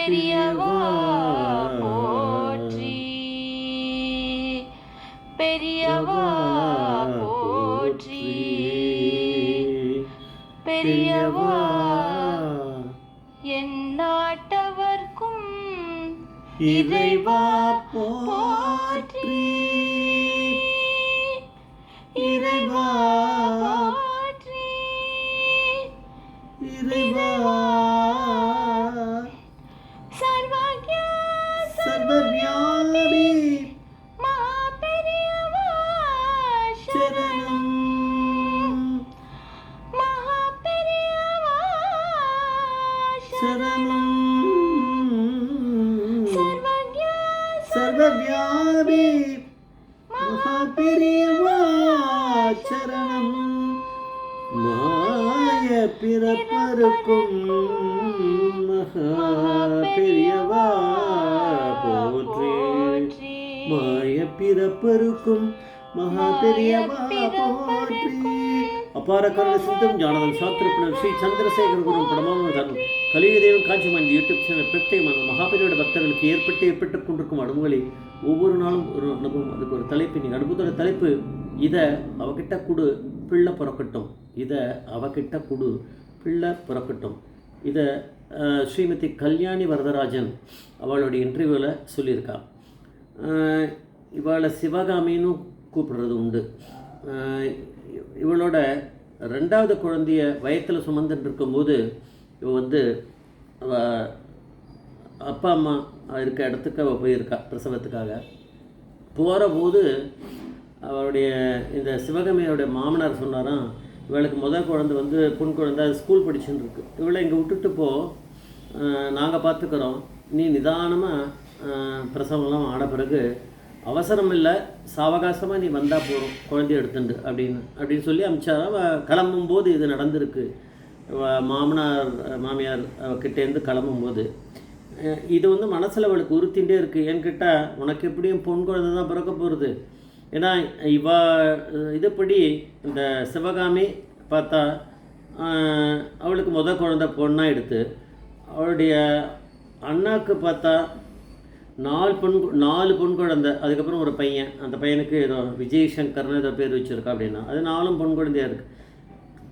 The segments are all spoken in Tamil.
பெரியவா போற்றி, பெரியவா போற்றி, பெரியவா என் நாட்டவர்க்கும் இறைவா போற்றி, இறைவா போற்றி, இறைவா சர்வஜ்ஞா சர்வவியாபி மகா பெரியவா சரணம், மகா பெரியவா சரணம், சர்வஜ்ஞா சர்வவியாபி மகா பெரியவா சரணம். மாய பிறப்பருக்கும் மகா பெரியவா போற்றி, மாய பிறப்பருக்கும் மகா பெரியவா போற்றி. அபார கருண சித்தம் ஞானதம் சாத்திரப்பினர் ஸ்ரீ சந்திரசேகர குரு படமானதன் கலியுகதேவன் காஞ்சிமான் யூடியூப் சேனல் பிரத்யேகமான மகாபெரியோட பக்தர்களுக்கு ஏற்பட்டு கொண்டிருக்கும் அனுபவங்களை ஒவ்வொரு நாளும் ஒரு அனுபவம். அதுக்கு ஒரு தலைப்பு, நீங்கள் அனுபவத்தோட தலைப்பு இதை அவகிட்ட கொடு பிள்ளை பிறக்கட்டும், இதை அவகிட்ட கொடு பிள்ளை பிறக்கட்டும். இதை ஸ்ரீமதி கல்யாணி வரதராஜன் அவளுடைய இன்டர்வியூவில் சொல்லியிருக்கா. இவளை சிவகாமின்னு கூப்பிடுறது உண்டு. இவளோட ரெண்டாவது குழந்தைய வயத்தில் சுமந்துட்டு இருக்கும்போது இவள் வந்து அப்பா அம்மா இருக்க இடத்துக்கு அவள் போயிருக்கா பிரசவத்துக்காக. போகிற போது அவளுடைய இந்த சிவகாமியோடைய மாமனார் சொன்னாராம், இவளுக்கு முதல் குழந்தை வந்து பொன் குழந்தை ஸ்கூல் படிச்சுன்னு இருக்கு, இவளை இங்கே விட்டுட்டு போ, நாங்கள் பார்த்துக்குறோம், நீ நிதானமாக பிரசவம்லாம் ஆன பிறகு அவசரம் இல்லை, சாவகாசமாக நீ வந்தால் போகிறோம் குழந்தைய எடுத்துண்டு அப்படின்னு சொல்லி அமிச்சாரா. கிளம்பும்போது இது நடந்திருக்கு. மாமனார் மாமியார் கிட்டேருந்து கிளம்பும்போது இது வந்து மனசில் அவளுக்கு உறுத்திகிட்டே இருக்குது. ஏன்னு கேட்டால் உனக்கு எப்படியும் பொன் குழந்தை தான் பிறக்க போகிறது. ஏன்னா இதுபடி இந்த சிவகாமி பார்த்தா அவளுக்கு முதல் குழந்தை பொண்ணாக எடுத்து, அவளுடைய அண்ணாவுக்கு பார்த்தா 4 பொன் குழந்தை, அதுக்கப்புறம் ஒரு பையன், அந்த பையனுக்கு ஏதோ விஜய் சங்கர்னு ஏதோ பேர் வச்சுருக்கா அப்படின்னா, அது 4 பொன் குழந்தையாக இருக்குது.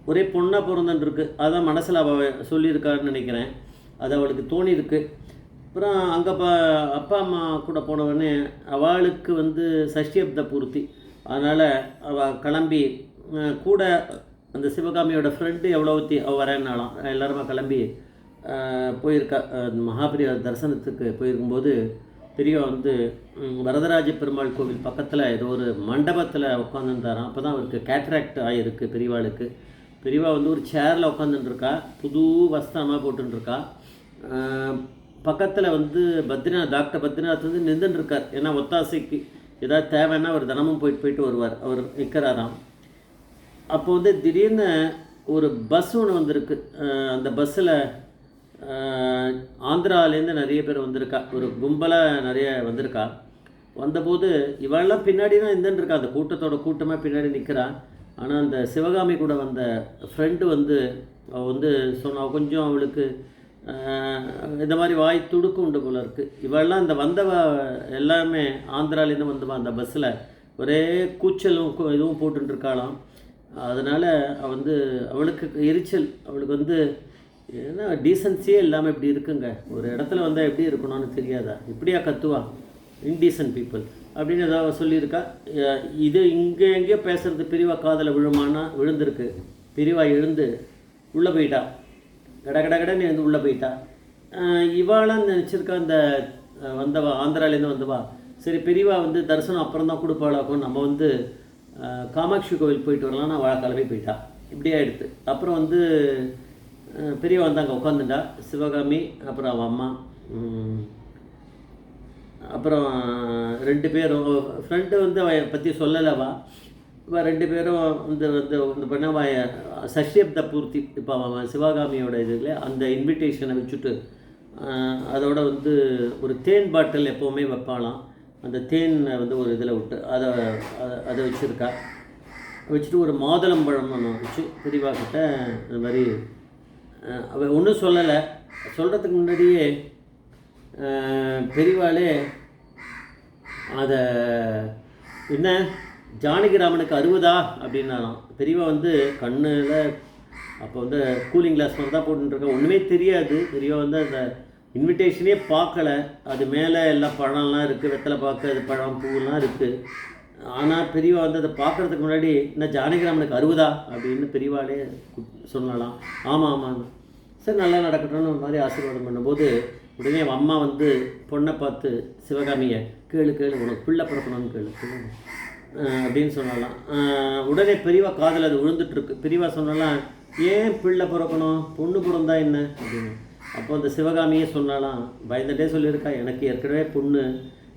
ஒரே பொண்ணாக பிறந்துருக்கு. அதான் மனசில் அவள் சொல்லியிருக்காருன்னு நினைக்கிறேன். அது அவளுக்கு தோணியிருக்கு. அப்புறம் அங்கே அப்பா அம்மா கூட போனவொடனே அவளுக்கு வந்து சஷ்டியப்த பூர்த்தி, அதனால் அவள் கிளம்பி கூட அந்த சிவகாமியோட ஃப்ரெண்டு எவ்வளோத்தி அவள் வரேன்னாலாம் எல்லாருமா கிளம்பி போயிருக்கா. மகாபிரிய தரிசனத்துக்கு போயிருக்கும்போது பெரியவா வந்து வரதராஜ பெருமாள் கோவில் பக்கத்தில் ஏதோ ஒரு மண்டபத்தில் உட்காந்துருந்தாராம். அப்போ தான் அவருக்கு கேட்ராக்ட் ஆகிருக்கு பெரியவாளுக்கு. பெரியவா வந்து ஒரு சேரில் உட்காந்துட்டுருக்கா, புது வஸ்திரமாக போட்டுருக்கா. பக்கத்தில் வந்து டாக்டர் பத்ரிநாத் வந்து நின்றுட்டுருக்கார். ஏன்னா ஒத்தாசைக்கு ஏதாவது தேவைன்னா அவர் தினமும் போயிட்டு வருவார், அவர் நிற்கிறாராம். அப்போ வந்து திடீர்னு ஒரு பஸ் ஒன்று வந்திருக்கு. அந்த பஸ்ஸில் ஆந்திராவிலேருந்து நிறைய பேர் வந்திருக்கா, ஒரு கும்பலாக நிறைய வந்திருக்கா. வந்தபோது இவெல்லாம் பின்னாடி தான் இருந்துட்டுருக்கா, அந்த கூட்டமாக பின்னாடி நிற்கிறா. ஆனால் அந்த சிவகாமி கூட வந்த ஃப்ரெண்டு வந்து அவள் வந்து சொன்ன கொஞ்சம் அவளுக்கு இந்த மாதிரி வாய் துடுக்கு உண்டு போல இருக்குது. இவெல்லாம் இந்த வந்தவ எல்லாமே ஆந்திராலேருந்து வந்தவா அந்த பஸ்ஸில் ஒரே கூச்சலும் இதுவும் போட்டுருக்காளாம். அதனால் வந்து அவளுக்கு எரிச்சல், அவளுக்கு வந்து ஏன்னா டீசன்சியே இல்லாமல் இப்படி இருக்குங்க, ஒரு இடத்துல வந்தால் எப்படி இருக்கணும்னு தெரியாதா, இப்படியா கத்துவா இன்டீசன்ட் பீப்புள் அப்படின்னு ஏதாவது சொல்லியிருக்கா. இது இங்கே எங்கேயோ பேசுகிறது பெரியவா காதில் விழுந்திருக்கு. பெரியவா எழுந்து உள்ளே போயிட்டா, கடன்னு எழுந்து உள்ளே போயிட்டா. இவாளான்னு நினச்சிருக்கா இந்த வந்தவா, ஆந்திராலேருந்து வந்தவா. சரி பெரியவா வந்து தரிசனம் அப்புறம் தான் கொடுப்பாளாக்கும், நம்ம வந்து காமாட்சி கோவில் போயிட்டு வரலாம், நான் அவளை கிளம்பி போயிட்டா. இப்படியே எடுத்து அப்புறம் வந்து பெரியவா வந்து அங்கே உட்காந்துட்டா. சிவகாமி அப்புறம் அவன் அம்மா அப்புறம் 2 பேரும் ஃப்ரெண்டு வந்து அவ பற்றி சொல்லலவா. இப்போ 2 பேரும் இந்த பண்ண சஷ்டியப்த பூர்த்தி, இப்போ அவன் சிவகாமியோட இதில் அந்த இன்விடேஷனை வச்சுட்டு அதோட வந்து ஒரு தேன் பாட்டில் எப்போவுமே வைப்பாளாம். அந்த தேனை வந்து ஒரு இதில் விட்டு அதை வச்சுருக்கா. வச்சுட்டு ஒரு மாதுளம்பழம் ஒன்று வச்சு பெரியவா கிட்ட இந்த மாதிரி அவள் ஒன்றும் சொல்லலை. சொல்கிறதுக்கு முன்னாடியே பெரியவாளே அதை என்ன ஜானகிராமனுக்கு 60 அப்படின்னாலாம். பெரியவா வந்து கண்ணில் அப்போ வந்து கூலிங் கிளாஸ் மாதிரி தான் போட்டுருக்கேன், ஒன்றுமே தெரியாது. பெரியவா வந்து அந்த இன்விடேஷனே பார்க்கல. அது மேலே எல்லாம் பழம்லாம் இருக்குது, வெத்தலை பாக்கு, அது பழம் பூவெல்லாம் இருக்குது. ஆனால் பெரியவா வந்து அதை பார்க்குறதுக்கு முன்னாடி என்ன ஜானகிராமனுக்கு 60 அப்படின்னு பெரியவாளே சொல்லலாம். ஆமாம் ஆமாங்க, சரி நல்லா நடக்கட்டும்னு ஒரு மாதிரி ஆசீர்வாதம் பண்ணும்போது உடனே அவன் அம்மா வந்து பொண்ணை பார்த்து சிவகாமியை கேளு உனக்கு பிள்ளை பிறக்கணும்னு கேளு அப்படின்னு சொன்னாலாம். உடனே பெரியவா காதில் அது விழுந்துட்டுருக்கு. பெரியவா சொன்னாலாம், ஏன் பிள்ளை பிறக்கணும், பொண்ணு பிறந்தா என்ன அப்படின்னு. அப்போ அந்த சிவகாமியே சொன்னாலாம், பயந்துட்டே சொல்லியிருக்கா, எனக்கு ஏற்கனவே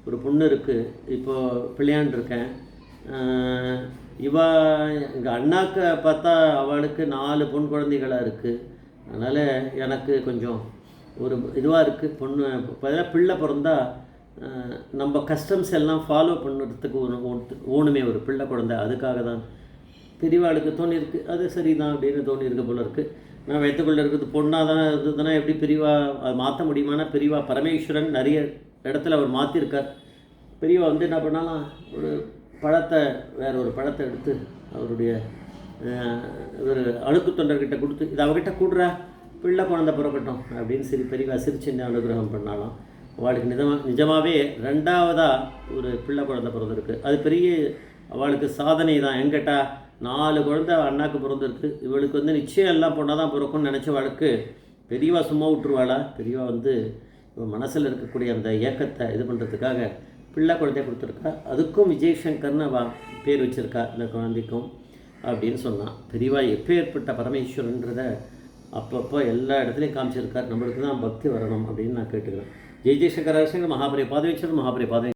ஒரு பொண்ணு இருக்குது, இப்போது பிள்ளையாண்டிருக்கேன். எங்கள் அண்ணாக்க பார்த்தா அவளுக்கு 4 பொன் குழந்தைகளாக இருக்குது. அதனால் எனக்கு கொஞ்சம் ஒரு இதுவாக இருக்குது, பொண்ணு பதிலாக பிள்ளை பிறந்தா நம்ம கஸ்டம்ஸ் எல்லாம் ஃபாலோ பண்ணுறதுக்கு ஓணுமே ஒரு பிள்ளை குழந்தை, அதுக்காக தான் பெரியவாளுக்கு தோணியிருக்கு. அது சரிதான் அப்படின்னு தோணியிருக்கு போல இருக்குது. நான் வயிற்றுக்குள்ளே இருக்கிறது பொண்ணாக தான் இருந்ததுன்னா எப்படி பெரியவா அதை மாற்ற முடியுமானா, பெரியவா பரமேஸ்வரன் நிறைய இடத்துல அவர் மாற்றிருக்கார். பெரியவா வந்து என்ன பண்ணாலும் ஒரு வேற ஒரு பழத்தை எடுத்து அவருடைய ஒரு அழுக்கு தொண்டர்கிட்ட கொடுத்து, இது அவகிட்ட கூடுறா, பிள்ளை குழந்தை பிறக்கட்டும் அப்படின்னு பெரியவா சிரிச்சுன்னு அனுகிரகம் பண்ணாலும் அவளுக்கு நிஜமாகவே 2வதாக ஒரு பிள்ளை குழந்தை பிறந்திருக்கு. அது பெரிய அவளுக்கு சாதனை தான். எங்கிட்டா 4 குழந்தை அண்ணாக்கு பிறந்திருக்கு, இவளுக்கு வந்து நிச்சயம் எல்லாம் பொண்ணாக தான் பிறக்கும்னு நினச்சவளுக்கு பெரியவா சும்மா விட்டுருவாளா? பெரியவா வந்து இவன் மனசில் இருக்கக்கூடிய அந்த ஏக்கத்தை இது பண்ணுறதுக்காக பிள்ளை குழந்தைய கொடுத்துருக்கா. அதுக்கும் விஜயசங்கர்னு பேர் வச்சுருக்கா இந்த குழந்தைக்கும் அப்படின்னு சொன்னான். பெரியவா எப்பேற்பட்ட பரமேஸ்வரன்றதை அப்பப்போ எல்லா இடத்துலையும் காமிச்சிருக்கார். நம்மளுக்கு தான் பக்தி வரணும் அப்படின்னு நான் கேட்டுக்கிறேன். ஜெய் ஜெய்சங்கர் மகாபரிய பாதவேஸ்வரர் மகாபரிய பாதவே